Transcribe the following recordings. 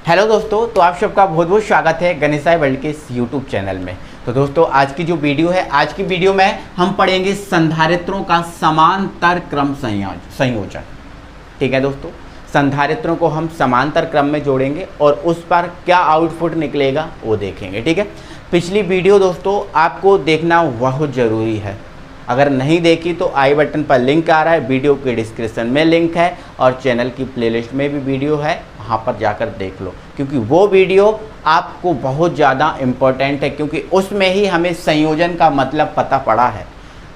Hello दोस्तों, तो आप सबका बहुत बहुत स्वागत है गणेशाय वर्ल्ड के इस यूट्यूब चैनल में। तो दोस्तों आज की जो वीडियो है, आज की वीडियो में हम पढ़ेंगे संधारित्रों का समांतर क्रम संयोजन। ठीक है दोस्तों, संधारित्रों को हम समांतर क्रम में जोड़ेंगे और उस पर क्या आउटपुट निकलेगा वो देखेंगे। ठीक है, पिछली वीडियो दोस्तों आपको देखना बहुत ज़रूरी है। अगर नहीं देखी तो आई बटन पर लिंक आ रहा है, वीडियो के डिस्क्रिप्शन में लिंक है और चैनल की प्लेलिस्ट में भी वीडियो है, वहाँ पर जाकर देख लो, क्योंकि वो वीडियो आपको बहुत ज़्यादा इम्पोर्टेंट है, क्योंकि उसमें ही हमें संयोजन का मतलब पता पड़ा है।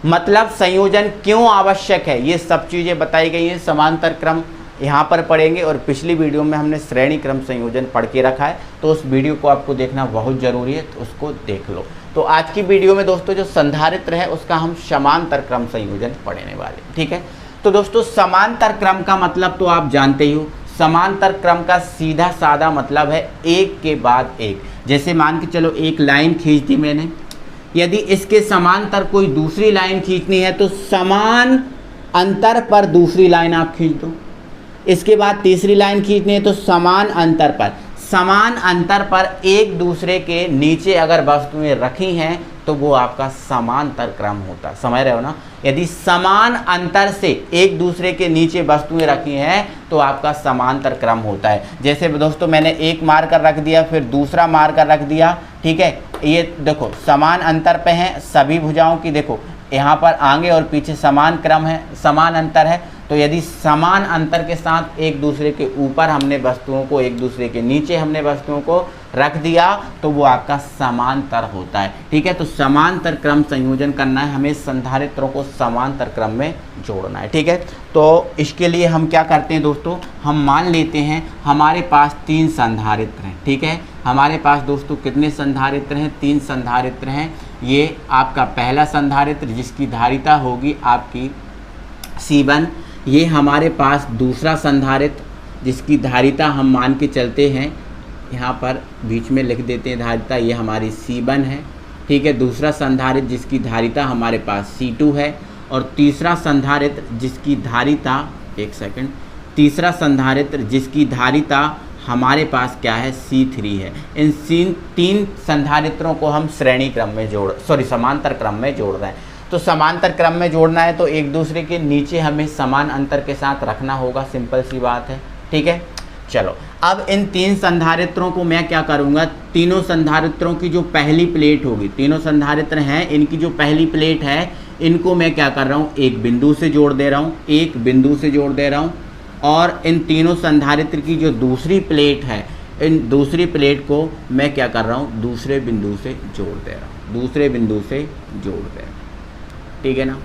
मतलब संयोजन क्यों आवश्यक है, ये सब चीज़ें बताई गई हैं। समांतर क्रम यहाँ पर पढ़ेंगे और पिछली वीडियो में हमने श्रेणी क्रम संयोजन पढ़ के रखा है, तो उस वीडियो को आपको देखना बहुत ज़रूरी है, तो उसको देख लो। तो आज की वीडियो में दोस्तों जो संधारित्र है उसका हम समांतर क्रम संयोजन पढ़ने वाले। ठीक है, तो दोस्तों समांतर क्रम का मतलब तो आप जानते ही हो। समांतर क्रम का सीधा साधा मतलब है एक के बाद एक। जैसे मान के चलो एक लाइन खींच दी मैंने, यदि इसके समांतर कोई दूसरी लाइन खींचनी है तो समान अंतर पर दूसरी लाइन आप खींच दो। इसके बाद तीसरी लाइन खींचनी है तो समान अंतर पर एक दूसरे के नीचे अगर वस्तुएं रखी हैं तो वो आपका समांतर क्रम होता है। समझ रहे हो ना? यदि समान अंतर से एक दूसरे के नीचे वस्तुएं रखी हैं तो आपका समांतर क्रम होता है। जैसे दोस्तों मैंने एक मार कर रख दिया, फिर दूसरा मार कर रख दिया। ठीक है, ये देखो समान अंतर पे हैं सभी भुजाओं की। देखो यहाँ पर आगे और पीछे समान क्रम है, समान अंतर है। तो यदि समान अंतर के साथ एक दूसरे के ऊपर हमने वस्तुओं को, एक दूसरे के नीचे हमने वस्तुओं को रख दिया तो वो आपका समांतर होता है। ठीक है, तो समांतर क्रम संयोजन करना है हमें, संधारित्रों को समांतर क्रम में जोड़ना है। ठीक है, तो इसके लिए हम क्या करते हैं दोस्तों, हम मान लेते हैं हमारे पास 3 संधारित्र हैं। ठीक है, हमारे पास दोस्तों कितने संधारित्र हैं? 3 संधारित्र हैं। ये आपका पहला संधारित्र जिसकी धारिता होगी आपकी C1। ये हमारे पास दूसरा संधारित्र जिसकी धारिता हम मान के चलते हैं, यहाँ पर बीच में लिख देते हैं धारिता, ये हमारी C1 है। ठीक है, दूसरा संधारित्र जिसकी धारिता हमारे पास C2 है और तीसरा संधारित्र जिसकी धारिता, एक सेकंड, तीसरा संधारित्र जिसकी धारिता हमारे पास क्या है? C3 है। इन 3 संधारित्रों को हम श्रेणी क्रम में समांतर क्रम में जोड़ रहे हैं। तो समांतर क्रम में जोड़ना है तो एक दूसरे के नीचे हमें समान अंतर के साथ रखना होगा, सिंपल सी बात है। ठीक है, चलो अब इन 3 संधारित्रों को मैं क्या करूँगा, तीनों संधारित्रों की जो पहली प्लेट होगी, तीनों संधारित्र हैं, इनकी जो पहली प्लेट है इनको मैं क्या कर रहा हूँ, एक बिंदु से जोड़ दे रहा हूँ, एक बिंदु से जोड़ दे रहा हूँ। और इन तीनों संधारित्र की जो दूसरी प्लेट है, इन दूसरी प्लेट को मैं क्या कर रहा हूँ, दूसरे बिंदु से जोड़ दे रहा हूँ, दूसरे बिंदु से जोड़ दे रहा हूँ। ठीक है ना,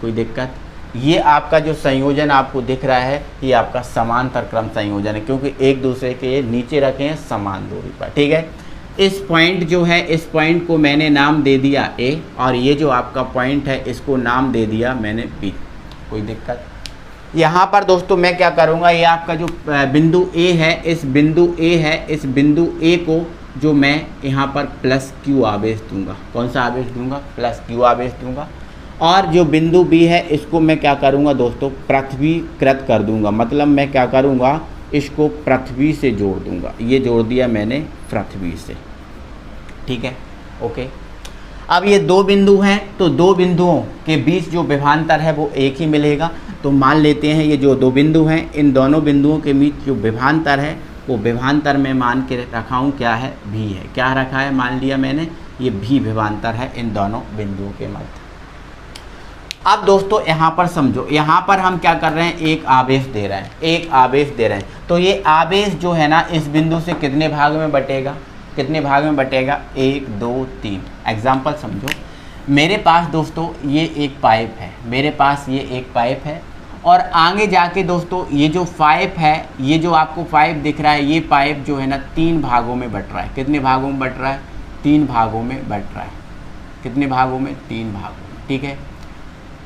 कोई दिक्कत? ये आपका जो संयोजन आपको दिख रहा है ये आपका समांतर क्रम संयोजन है, क्योंकि एक दूसरे के नीचे रखे हैं समान दूरी पर। ठीक है, इस पॉइंट जो है, इस पॉइंट को मैंने नाम दे दिया A और ये जो आपका पॉइंट है इसको नाम दे दिया मैंने B। कोई दिक्कत? यहाँ पर दोस्तों मैं क्या करूँगा, ये आपका जो बिंदु A है, इस बिंदु A है, इस बिंदु A को जो मैं यहाँ पर +Q आवेश दूंगा। कौन सा आवेश दूंगा? +Q आवेश दूंगा। और जो बिंदु B है इसको मैं क्या करूँगा दोस्तों, पृथ्वीकृत कर दूंगा। मतलब मैं क्या करूँगा, इसको पृथ्वी से जोड़ दूंगा। ये जोड़ दिया मैंने पृथ्वी से। ठीक है, ओके। अब ये 2 बिंदु हैं तो 2 बिंदुओं के बीच जो विभवांतर है वो एक ही मिलेगा। तो मान लेते हैं ये जो 2 बिंदु हैं, इन दोनों बिंदुओं के बीच जो विभवांतर है वो विभवांतर में मान के रखा हूँ क्या है, भी है। क्या रखा है, मान लिया मैंने, ये भी विभवांतर है इन दोनों बिंदुओं के मध्य। अब दोस्तों यहाँ पर समझो, यहाँ पर हम क्या कर रहे हैं, एक आवेश दे रहे हैं, एक आवेश दे रहे हैं। तो ये आवेश जो है ना इस बिंदु से कितने भाग में बटेगा, कितने भाग में बटेगा, 1 2 3। एग्जाम्पल समझो, मेरे पास दोस्तों ये एक पाइप है, मेरे पास ये एक पाइप है और आगे जाके दोस्तों ये जो पाइप है, ये जो आपको पाइप दिख रहा है, ये पाइप जो है ना 3 भागों में बट रहा है। कितने भागों में बट रहा है? 3 भागों में बट रहा है। कितने भागों में? 3 भागों में। ठीक है,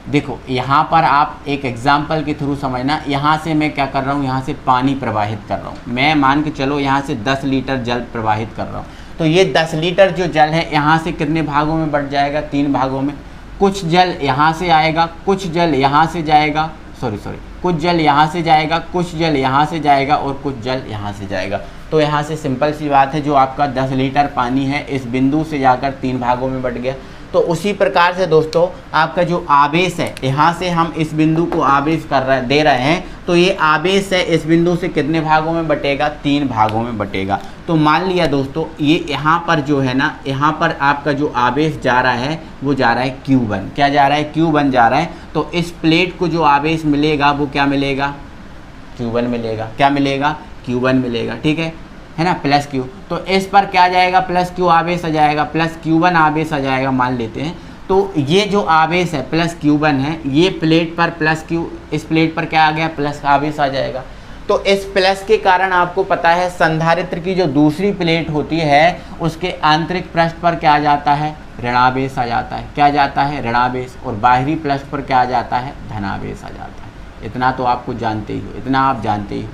देखो यहाँ पर आप एक एग्जाम्पल के थ्रू समझना। यहाँ से मैं क्या कर रहा हूँ, यहाँ से पानी प्रवाहित कर रहा हूँ। मैं मान के चलो यहाँ से 10 लीटर जल प्रवाहित कर रहा हूँ। तो ये 10 लीटर जो जल है यहाँ से कितने भागों में बट जाएगा? 3 भागों में। कुछ जल यहाँ से आएगा, कुछ जल यहाँ से जाएगा, सॉरी कुछ जल यहाँ से जाएगा, कुछ जल यहाँ से जाएगा और कुछ जल यहाँ से जाएगा। तो यहाँ से सिंपल सी बात है, जो आपका 10 लीटर पानी है इस बिंदु से जाकर 3 भागों में बट गया। तो उसी प्रकार से दोस्तों आपका जो आवेश है, यहाँ से हम इस बिंदु को आवेश दे रहे हैं, तो ये आवेश है इस बिंदु से कितने भागों में बटेगा, 3 भागों में बटेगा। तो मान लिया दोस्तों ये यहाँ पर जो है ना, यहाँ पर आपका जो आवेश जा रहा है वो जा रहा है Q1। क्या जा रहा है, Q1 जा रहा है। तो इस प्लेट को जो आवेश मिलेगा वो क्या मिलेगा, Q1 मिलेगा। क्या मिलेगा, Q1 मिलेगा, ठीक है ना, प्लस Q। तो इस पर क्या जाएगा, प्लस Q आवेश आ जाएगा, प्लस Q1 आवेश आ जाएगा मान लेते हैं। तो ये जो आवेश है प्लस Q1 है, ये प्लेट पर प्लस Q, इस प्लेट पर क्या आ गया, प्लस आवेश आ जाएगा। तो इस प्लस के कारण आपको पता है संधारित्र की जो दूसरी प्लेट होती है उसके आंतरिक पृष्ठ पर क्या आ जाता है, ऋणावेश आ जाता है। क्या जाता है, ऋणावेश। और बाहरी पृष्ठ पर क्या आ जाता है, धनावेश आ जाता है। इतना तो आपको जानते ही हो, इतना आप जानते ही हो।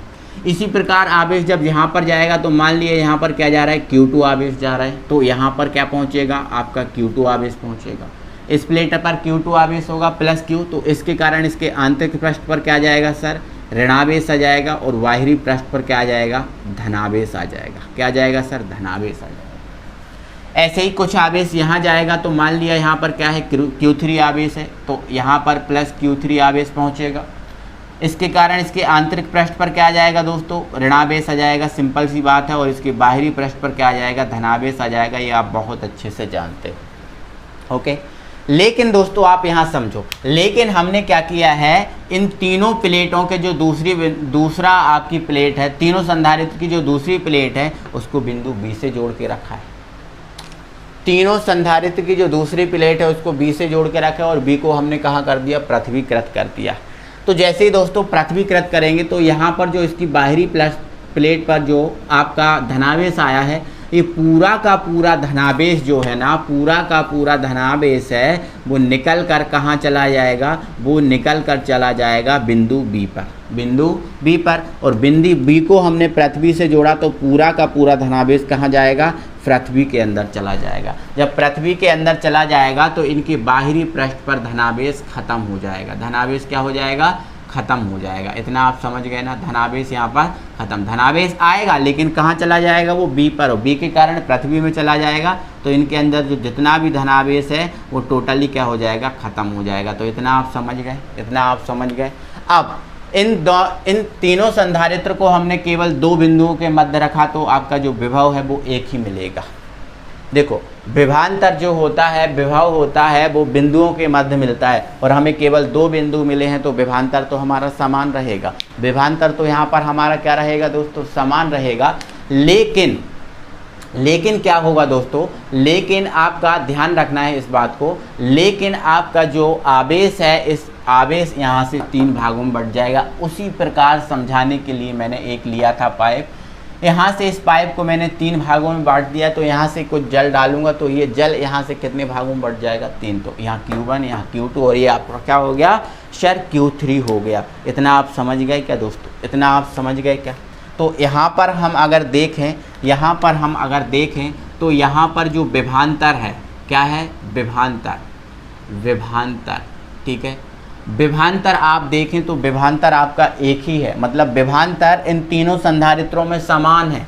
इसी प्रकार आवेश जब यहाँ पर जाएगा तो मान लिया यहाँ पर क्या जा रहा है, Q2 आवेश जा रहा है, तो यहाँ पर क्या पहुँचेगा, आपका Q2 आवेश पहुँचेगा। इस प्लेट पर Q2 आवेश होगा प्लस Q, तो इसके कारण इसके आंतरिक पृष्ठ पर क्या जाएगा सर, ऋणावेश आ जाएगा। और बाहरी पृष्ठ पर क्या आ जाएगा, धनावेश आ जाएगा। क्या जाएगा सर, धनावेश आ जाएगा। ऐसे ही कुछ आवेश यहाँ जाएगा, तो मान लिया यहाँ पर क्या है, Q3 आवेश है, तो यहाँ पर प्लस Q3 आवेश पहुँचेगा। इसके कारण इसके आंतरिक पृष्ठ पर क्या आ जाएगा दोस्तों, ऋणावेश आ जाएगा, सिंपल सी बात है। और इसके बाहरी पृष्ठ पर क्या आ जाएगा, धनावेश आ जाएगा। ये आप बहुत अच्छे से जानते हो, ओके। लेकिन दोस्तों आप यहाँ समझो, लेकिन हमने क्या किया है, इन तीनों प्लेटों के जो दूसरा आपकी प्लेट है, तीनों संधारित्र की जो दूसरी प्लेट है उसको बिंदु B से जोड़ के रखा है। तीनों संधारित्र की जो दूसरी प्लेट है उसको B से जोड़ के रखा है और B को हमने कहाँ कर दिया, पृथ्वीकृत कर दिया। तो जैसे ही दोस्तों पृथ्वीकृत करेंगे तो यहाँ पर जो इसकी बाहरी प्लेट पर जो आपका धनावेश आया है, ये पूरा का पूरा धनावेश जो है ना, पूरा का पूरा धनावेश है वो निकल कर कहाँ चला जाएगा, वो निकल कर चला जाएगा बिंदु B पर, बिंदु B पर। और बिंदु B को हमने पृथ्वी से जोड़ा तो पूरा का पूरा धनावेश कहाँ जाएगा, पृथ्वी के अंदर चला जाएगा। जब पृथ्वी के अंदर चला जाएगा तो इनके बाहरी पृष्ठ पर धनावेश खत्म हो जाएगा। धनावेश क्या हो जाएगा, खत्म हो जाएगा। इतना आप समझ गए ना, धनावेश यहाँ पर खत्म। धनावेश आएगा लेकिन कहाँ चला जाएगा, वो B पर, और B के कारण पृथ्वी में चला जाएगा। तो इनके अंदर जो जितना भी धनावेश है वो टोटली क्या हो जाएगा, खत्म हो जाएगा। तो इतना आप समझ गए, इतना आप समझ गए। अब इन तीनों संधारित्र को हमने केवल 2 बिंदुओं के मध्य रखा तो आपका जो विभव है वो एक ही मिलेगा। देखो विभांतर जो होता है, विभव होता है वो बिंदुओं के मध्य मिलता है, और हमें केवल 2 बिंदु मिले हैं तो विभांतर तो हमारा समान रहेगा। विभांतर तो यहाँ पर हमारा क्या रहेगा दोस्तों, समान रहेगा। लेकिन क्या होगा दोस्तों, लेकिन आपका ध्यान रखना है इस बात को, लेकिन आपका जो आवेश है, इस आवेश यहाँ से 3 भागों में बट जाएगा। उसी प्रकार समझाने के लिए मैंने एक लिया था पाइप, यहाँ से इस पाइप को मैंने 3 भागों में बांट दिया। तो यहाँ से कुछ जल डालूंगा तो ये जल यहाँ से कितने भागों में बढ़ जाएगा, 3। तो यहाँ Q1, यहाँ Q2 और ये आपका क्या हो गया सर, Q3 हो गया। इतना आप समझ गए क्या दोस्तों, इतना आप समझ गए क्या। तो यहाँ पर हम अगर देखें, यहाँ पर हम अगर देखें तो यहाँ पर जो विभांतर है, क्या है, विभांतर, विभांतर, ठीक है। विभांतर आप देखें तो विभांतर आपका एक ही है, मतलब विभांतर इन तीनों संधारित्रों में समान है।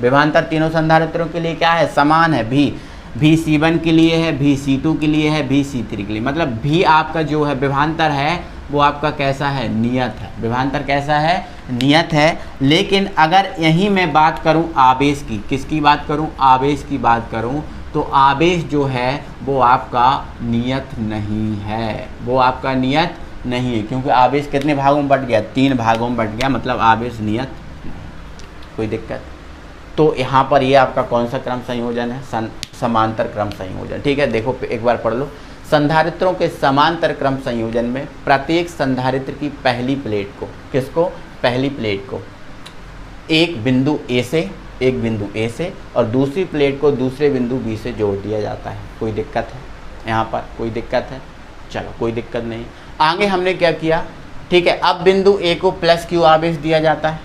विभांतर तीनों संधारित्रों के लिए क्या है, समान है। भी C1 के लिए है, भी C2 के लिए है, भी C3 के लिए, मतलब भी आपका जो है विभांतर है वो आपका कैसा है, नियत है। विभांतर कैसा है, नियत है। लेकिन अगर यहीं मैं बात करूं आवेश की, किसकी बात करूं, आवेश की बात करूं, तो आवेश जो है वो आपका नियत नहीं है, वो आपका नियत नहीं है। क्योंकि आवेश कितने भागों में बट गया, 3 भागों में बट गया, मतलब आवेश नियत नहीं। कोई दिक्कत। तो यहाँ पर ये आपका कौन सा क्रम संयोजन है, समांतर क्रम संयोजन, ठीक है। देखो एक बार पढ़ लो, संधारित्रों के समांतर क्रम संयोजन में प्रत्येक संधारित्र की पहली प्लेट को, किसको, पहली प्लेट को एक बिंदु A से और दूसरी प्लेट को दूसरे बिंदु B से जोड़ दिया जाता है। कोई दिक्कत है यहाँ पर, कोई दिक्कत है, चलो कोई दिक्कत नहीं। आगे हमने क्या किया, ठीक है। अब बिंदु A को प्लस Q आवेश दिया जाता है,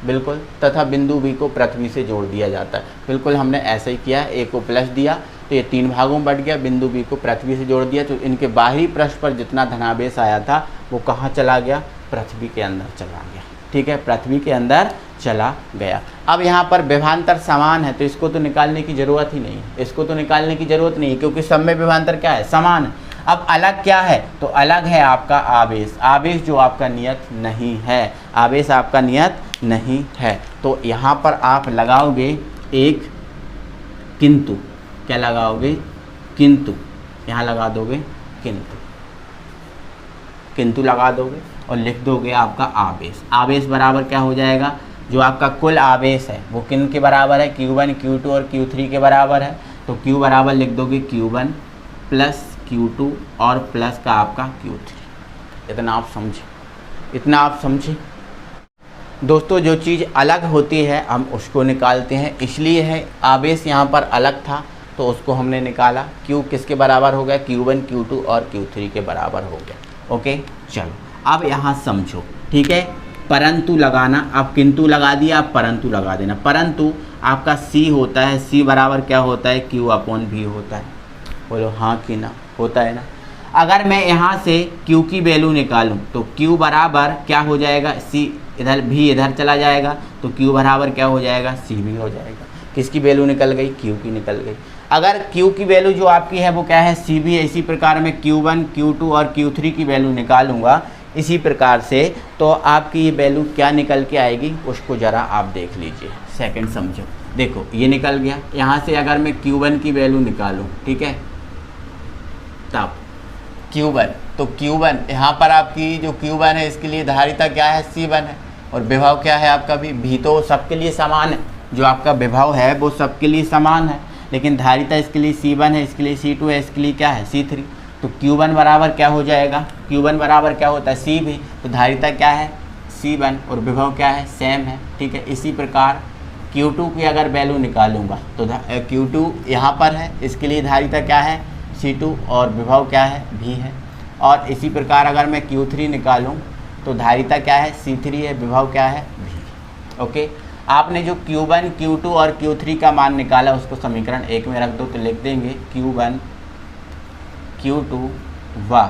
बिल्कुल, तथा बिंदु B को पृथ्वी से जोड़ दिया जाता है, बिल्कुल। हमने ऐसे ही किया, A को प्लस दिया तो ये 3 भागों में बट गया, बिंदु B को पृथ्वी से जोड़ दिया तो इनके बाहरी पृष्ठ पर जितना धनावेश आया था वो कहाँ चला गया, पृथ्वी के अंदर चला गया। ठीक है, पृथ्वी के अंदर चला गया। अब यहाँ पर विभवांतर समान है तो इसको तो निकालने की जरूरत ही नहीं है, इसको तो निकालने की जरूरत नहीं है क्योंकि सब में विभवांतर क्या है, समान है। अब अलग क्या है, तो अलग है आपका आवेश, आवेश जो आपका नियत नहीं है, आवेश आपका नियत नहीं है। तो यहाँ पर आप लगाओगे एक किंतु, क्या लगाओगे, किंतु, यहाँ लगा दोगे किंतु, किंतु लगा दोगे और लिख दोगे आपका आवेश। आवेश बराबर क्या हो जाएगा, जो आपका कुल आवेश है वो किन के बराबर है, Q1 Q2 और Q3 के बराबर है। तो Q बराबर लिख दोगे Q1 प्लस Q2 और प्लस का आपका Q3। इतना आप समझे, इतना आप समझे दोस्तों। जो चीज़ अलग होती है हम उसको निकालते हैं, इसलिए है आवेश यहाँ पर अलग था तो उसको हमने निकाला। Q किसके बराबर हो गया, Q1 Q2 और Q3 के बराबर हो गया। ओके, चलो अब यहाँ समझो। ठीक है, परंतु लगाना, अब किंतु लगा दिया, अब परंतु लगा देना। परंतु आपका C होता है, C बराबर क्या होता है, Q/V होता है। बोलो हाँ कि ना, होता है ना। अगर मैं यहाँ से Q की वैल्यू निकालूं तो Q बराबर क्या हो जाएगा, C इधर भी इधर चला जाएगा तो Q बराबर क्या हो जाएगा, C भी हो जाएगा। किसकी वैल्यू निकल गई, Q की निकल गई। अगर Q की वैल्यू जो आपकी है वो क्या है, C भी है। इसी प्रकार मैं Q1 Q2 और Q3 की वैल्यू निकालूंगा इसी प्रकार से, तो आपकी ये वैल्यू क्या निकल के आएगी उसको ज़रा आप देख लीजिए। सेकंड समझो, देखो ये निकल गया। यहाँ से अगर मैं Q1 की वैल्यू निकालूँ, ठीक है, तब Q1, तो Q1 यहाँ पर आपकी जो Q1 है इसके लिए धारिता क्या है, C1 है और विभव क्या है आपका भी तो सबके लिए समान है। जो आपका विभव है वो सबके लिए समान है, लेकिन धारिता इसके लिए C1 है, इसके लिए C2 है, इसके लिए क्या है, C3। तो Q1 बराबर क्या हो जाएगा, Q1 बराबर क्या होता है, C भी, तो धारिता क्या है, C1 और विभव क्या है, सेम है। ठीक है, इसी प्रकार Q2 की अगर वैल्यू निकालूंगा तो Q2 यहाँ पर है, इसके लिए धारिता क्या है, C2 और विभव क्या है, V है। और इसी प्रकार अगर मैं Q3 निकालूं तो धारिता क्या है, C3 है, विभव क्या है, V। ओके, आपने जो Q1 Q2 और Q3 का मान निकाला उसको समीकरण 1 में रख दो तो लिख देंगे Q1 Q2 व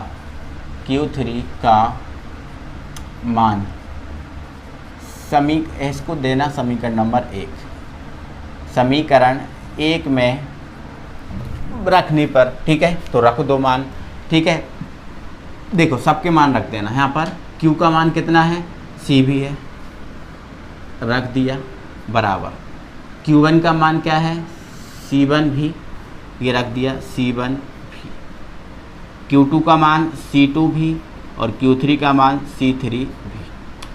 Q3 का मान, इसको देना समीकरण नंबर 1, समीकरण 1 में रखने पर, ठीक है, तो रख दो मान। ठीक है, देखो सबके मान रख देना। यहाँ पर Q का मान कितना है, C भी है, रख दिया, बराबर Q1 का मान क्या है, C1 भी, ये रख दिया, C1 भी, Q2 का मान C2 भी और Q3 का मान C3 भी।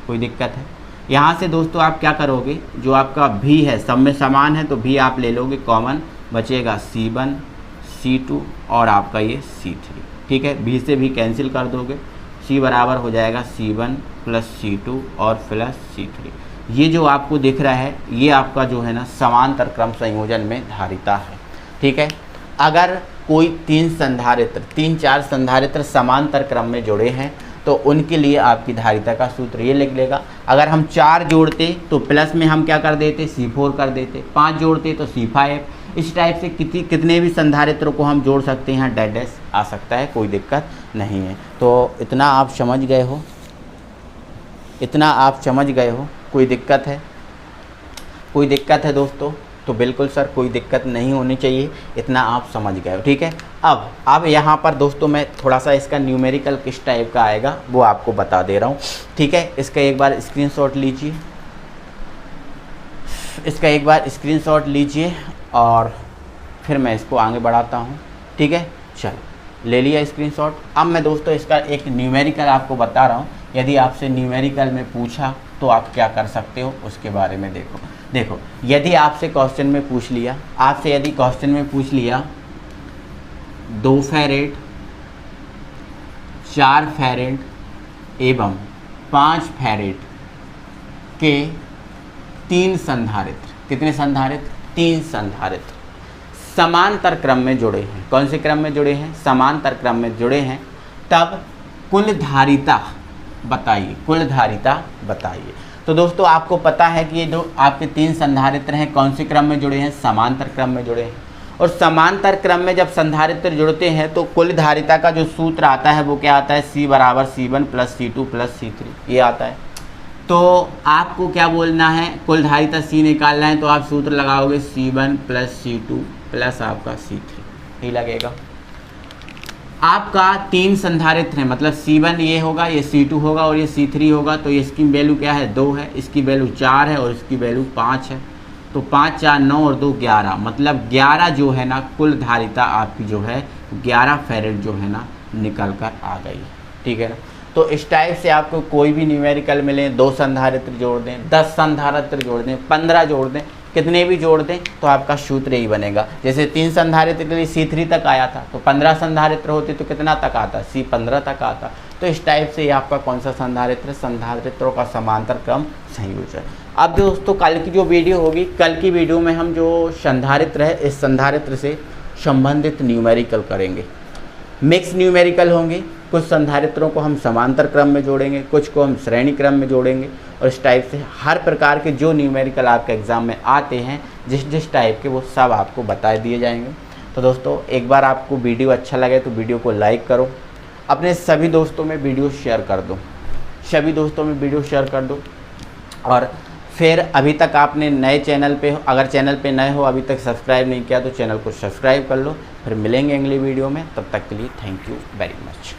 कोई दिक्कत है? यहाँ से दोस्तों आप क्या करोगे, जो आपका V है सब में समान है तो V आप ले लोगे कॉमन, बचेगा C1 C2 और आपका ये C3। ठीक है, V से भी कैंसिल कर दोगे, C बराबर हो जाएगा C1 प्लस C2 और प्लस C3। ये जो आपको दिख रहा है ये आपका जो है ना समांतर क्रम संयोजन में धारिता है। ठीक है, अगर कोई 3-4 संधारित्र समांतर क्रम में जुड़े हैं तो उनके लिए आपकी धारिता का सूत्र ये लिख लेगा। अगर हम 4 जोड़ते तो प्लस में हम क्या कर देते, C4 कर देते, 5 जोड़ते तो C5। इस टाइप से कितने भी संधारित्रों को हम जोड़ सकते हैं, डैश आ सकता है, कोई दिक्कत नहीं है। तो इतना आप समझ गए हो, इतना आप समझ गए हो। कोई दिक्कत है, कोई दिक्कत है दोस्तों? तो बिल्कुल सर कोई दिक्कत नहीं होनी चाहिए, इतना आप समझ गए हो। ठीक है, अब यहाँ पर दोस्तों मैं थोड़ा सा इसका न्यूमेरिकल किस टाइप का आएगा वो आपको बता दे रहा हूँ। ठीक है, इसका एक बार स्क्रीनशॉट लीजिए, इसका एक बार स्क्रीनशॉट लीजिए और फिर मैं इसको आगे बढ़ाता हूँ। ठीक है, चलो ले लिया स्क्रीनशॉट। अब मैं दोस्तों इसका एक न्यूमेरिकल आपको बता रहा हूँ। यदि आपसे न्यूमेरिकल में पूछा तो आप क्या कर सकते हो उसके बारे में देखो, यदि आपसे क्वेश्चन में पूछ लिया, आपसे यदि क्वेश्चन में पूछ लिया 2 फैरेड, 4 फैरेड एवं 5 फैरेड के 3 संधारित्र, कितने संधारित्र, 3 संधारित्र समांतर क्रम में जुड़े हैं। कौन से क्रम में जुड़े हैं, समांतर क्रम में जुड़े हैं। तब कुल धारिता बताइए, कुल धारिता बताइए। तो दोस्तों आपको पता है कि ये जो आपके 3 संधारित्र हैं कौन से क्रम में जुड़े हैं, समांतर क्रम में जुड़े हैं। और समांतर क्रम में जब संधारित्र जुड़ते हैं तो कुल धारिता का जो सूत्र आता है वो क्या आता है, C बराबर C1 plus C2 plus C3 ये आता है। तो आपको क्या बोलना है, कुल धारिता C निकालना है तो आप सूत्र लगाओगे C1 प्लस C2 प्लस आपका C3 ही लगेगा। आपका 3 संधारित्र है, मतलब C1 ये होगा, ये C2 होगा और ये C3 होगा, तो इसकी वैल्यू क्या है 2 है, इसकी वैल्यू 4 है और इसकी वैल्यू 5 है। तो 5 4 9 और 2 11, मतलब 11 जो है ना कुल धारिता आपकी जो है 11 फैरेड जो है ना निकल कर आ गई, ठीक है ना। तो इस टाइप से आपको कोई भी न्यूमेरिकल मिले, 2 संधारित्र जोड़ दें, 10 संधारित्र जोड़ दें, 15 जोड़ दें, कितने भी जोड़ दें तो आपका सूत्र यही बनेगा। जैसे 3 संधारित्र के लिए C3 तक आया था, तो 15 संधारित्र होते तो कितना तक आता, C15 तक आता। तो इस टाइप से ये आपका कौन सा संधारित्र, संधारित्रों का समांतर क्रम संयोजन। अब दोस्तों कल की जो वीडियो होगी, कल की वीडियो में हम जो संधारित्र है इस संधारित्र से संबंधित न्यूमेरिकल करेंगे। मिक्स न्यूमेरिकल होंगे, कुछ संधारित्रों को हम समांतर क्रम में जोड़ेंगे, कुछ को हम श्रेणी क्रम में जोड़ेंगे, और इस टाइप से हर प्रकार के जो न्यूमेरिकल आपके एग्ज़ाम में आते हैं जिस टाइप के वो सब आपको बता दिए जाएंगे। तो दोस्तों एक बार आपको वीडियो अच्छा लगे तो वीडियो को लाइक करो, अपने सभी दोस्तों में वीडियो शेयर कर दो, सभी दोस्तों में वीडियो शेयर कर दो। और फिर अभी तक आपने नए चैनल पे हो, अगर चैनल पे नए हो अभी तक सब्सक्राइब नहीं किया तो चैनल को सब्सक्राइब कर लो। फिर मिलेंगे अगली वीडियो में, तब तक के लिए थैंक यू वेरी मच।